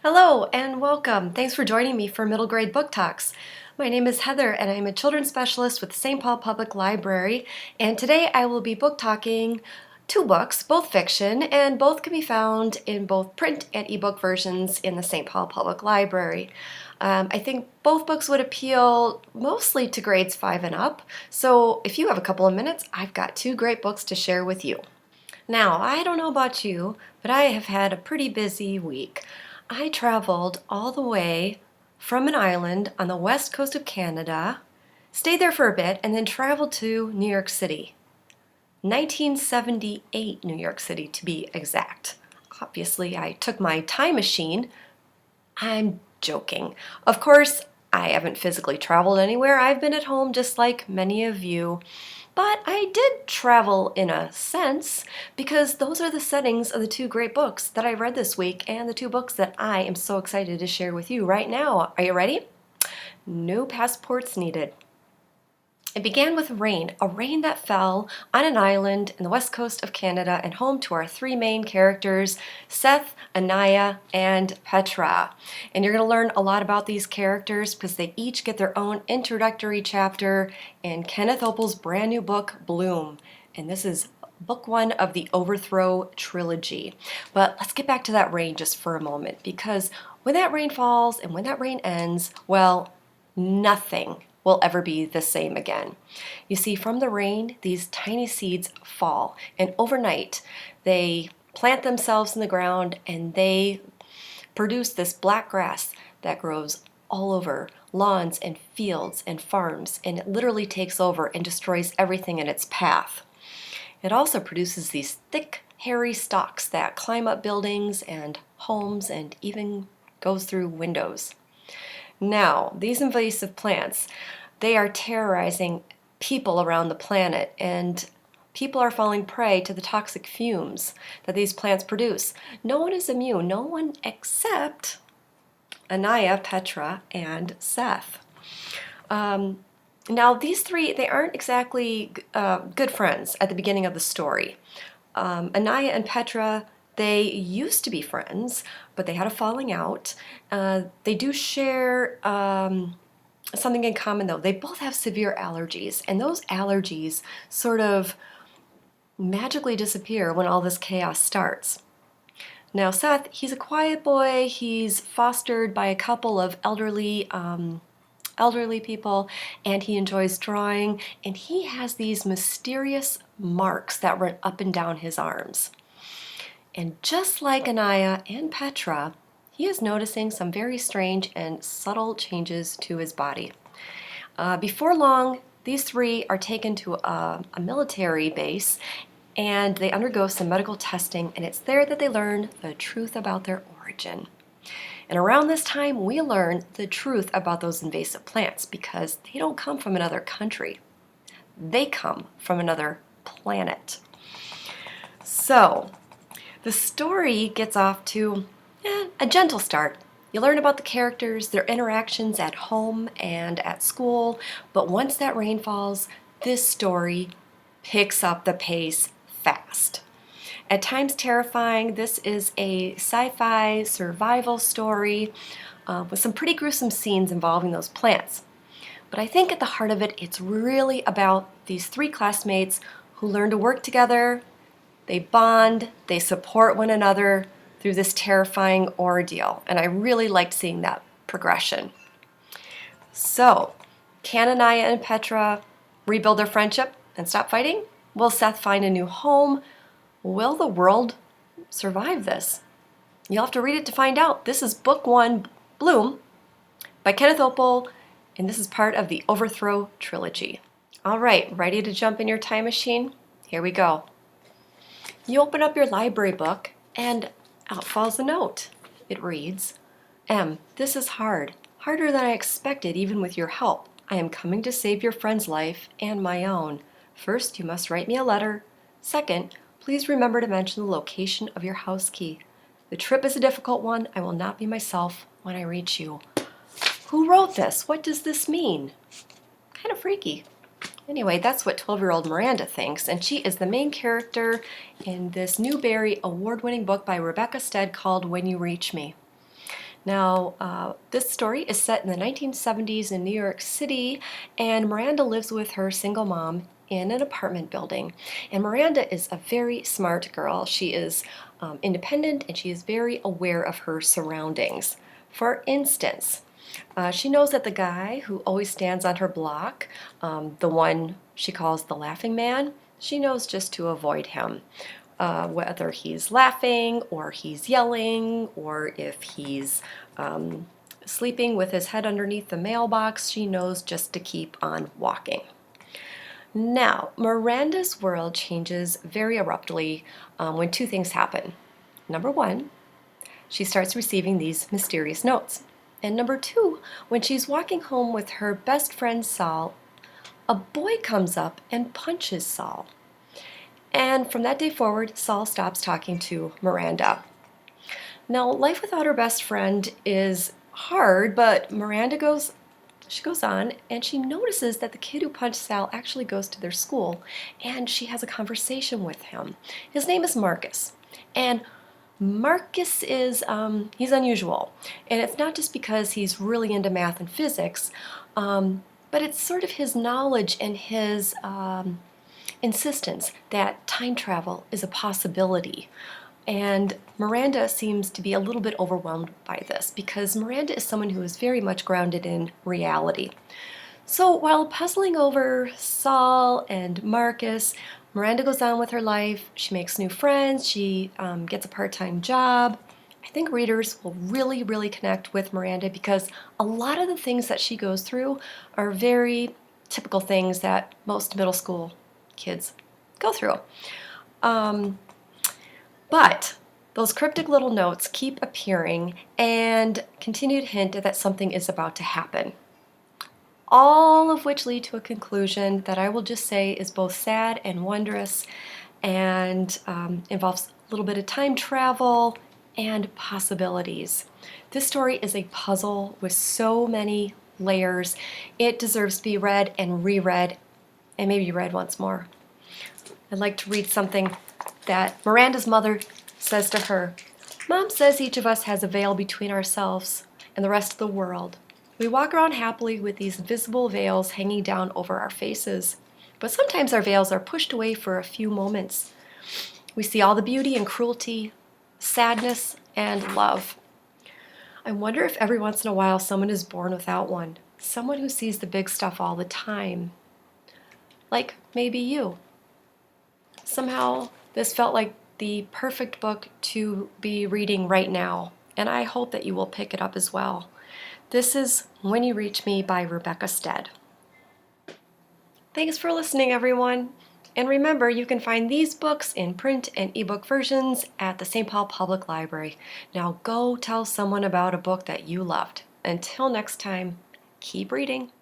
Hello and welcome. Thanks for joining me for Middle Grade Book Talks. My name is Heather and I'm a children's specialist with St. Paul Public Library, and today I will be book talking two books, both fiction, and both can be found in both print and ebook versions in the St. Paul Public Library. I think both books would appeal mostly to grades 5 and up, so if you have a couple of minutes, I've got two great books to share with you. Now, I don't know about you, but I have had a pretty busy week. I traveled all the way from an island on the west coast of Canada, stayed there for a bit, and then traveled to New York City. 1978 New York City, to be exact. Obviously, I took my time machine. I'm joking. Of course, I haven't physically traveled anywhere. I've been at home just like many of you. But I did travel in a sense because those are the settings of the two great books that I read this week and the two books that I am so excited to share with you right now. Are you ready? No passports needed. It began with rain, a rain that fell on an island in the west coast of Canada and home to our three main characters, Seth, Anaya, and Petra. And you're going to learn a lot about these characters because they each get their own introductory chapter in Kenneth Opel's brand new book, Bloom. And this is book one of the Overthrow trilogy. But let's get back to that rain just for a moment, because when that rain falls and when that rain ends, well, nothing will ever be the same again. You see, from the rain, these tiny seeds fall, and overnight they plant themselves in the ground and they produce this black grass that grows all over lawns and fields and farms, and it literally takes over and destroys everything in its path. It also produces these thick, hairy stalks that climb up buildings and homes and even goes through windows. Now, these invasive plants, they are terrorizing people around the planet, and people are falling prey to the toxic fumes that these plants produce. No one is immune, no one except Anaya, Petra, and Seth. Now, these three, they aren't exactly good friends at the beginning of the story. Anaya and Petra, they used to be friends, but they had a falling out. They do share something in common, though. They both have severe allergies, and those allergies sort of magically disappear when all this chaos starts. Now, Seth, he's a quiet boy. He's fostered by a couple of elderly people, and he enjoys drawing, and he has these mysterious marks that run up and down his arms. And just like Anaya and Petra, he is noticing some very strange and subtle changes to his body. Before long, these three are taken to a military base, and they undergo some medical testing, and it's there that they learn the truth about their origin. And around this time, we learn the truth about those invasive plants because they don't come from another country. They come from another planet. So, the story gets off to a gentle start. You learn about the characters, their interactions at home and at school, but once that rain falls, this story picks up the pace fast. At times terrifying, this is a sci-fi survival story with some pretty gruesome scenes involving those plants. But I think at the heart of it, it's really about these three classmates who learn to work together, they bond, they support one another through this terrifying ordeal. And I really liked seeing that progression. So, can Anaya and Petra rebuild their friendship and stop fighting? Will Seth find a new home? Will the world survive this? You'll have to read it to find out. This is book one, Bloom, by Kenneth Opel, and this is part of the Overthrow trilogy. All right, ready to jump in your time machine? Here we go. You open up your library book, and out falls a note. It reads, M, this is hard. Harder than I expected, even with your help. I am coming to save your friend's life and my own. First, you must write me a letter. Second, please remember to mention the location of your house key. The trip is a difficult one. I will not be myself when I reach you. Who wrote this? What does this mean? Kind of freaky. Anyway, that's what 12-year-old Miranda thinks, and she is the main character in this Newbery award-winning book by Rebecca Stead called When You Reach Me. Now, this story is set in the 1970s in New York City, and Miranda lives with her single mom in an apartment building. And Miranda is a very smart girl. She is independent and she is very aware of her surroundings. For instance, she knows that the guy who always stands on her block, the one she calls the laughing man, she knows just to avoid him. Whether he's laughing or he's yelling or if he's sleeping with his head underneath the mailbox, she knows just to keep on walking. Now, Miranda's world changes very abruptly when two things happen. Number one, she starts receiving these mysterious notes. And number two, when she's walking home with her best friend Saul, a boy comes up and punches Saul. And from that day forward, Saul stops talking to Miranda. Now, life without her best friend is hard, but Miranda goes on and she notices that the kid who punched Sal actually goes to their school and she has a conversation with him. His name is Marcus. And Marcus is, he's unusual. And it's not just because he's really into math and physics, but it's sort of his knowledge and his insistence that time travel is a possibility. And Miranda seems to be a little bit overwhelmed by this because Miranda is someone who is very much grounded in reality. So while puzzling over Saul and Marcus, Miranda goes on with her life. She makes new friends. She gets a part-time job. I think readers will really, really connect with Miranda because a lot of the things that she goes through are very typical things that most middle school kids go through. But those cryptic little notes keep appearing and continue to hint that something is about to happen. All of which lead to a conclusion that I will just say is both sad and wondrous and involves a little bit of time travel and possibilities. This story is a puzzle with so many layers. It deserves to be read and reread and maybe read once more. I'd like to read something that Miranda's mother says to her. Mom says each of us has a veil between ourselves and the rest of the world. We walk around happily with these invisible veils hanging down over our faces. But sometimes our veils are pushed away for a few moments. We see all the beauty and cruelty, sadness and love. I wonder if every once in a while someone is born without one. Someone who sees the big stuff all the time. Like maybe you. Somehow this felt like the perfect book to be reading right now, and I hope that you will pick it up as well. This is When You Reach Me by Rebecca Stead. Thanks for listening, everyone. And remember, you can find these books in print and ebook versions at the St. Paul Public Library. Now go tell someone about a book that you loved. Until next time, keep reading.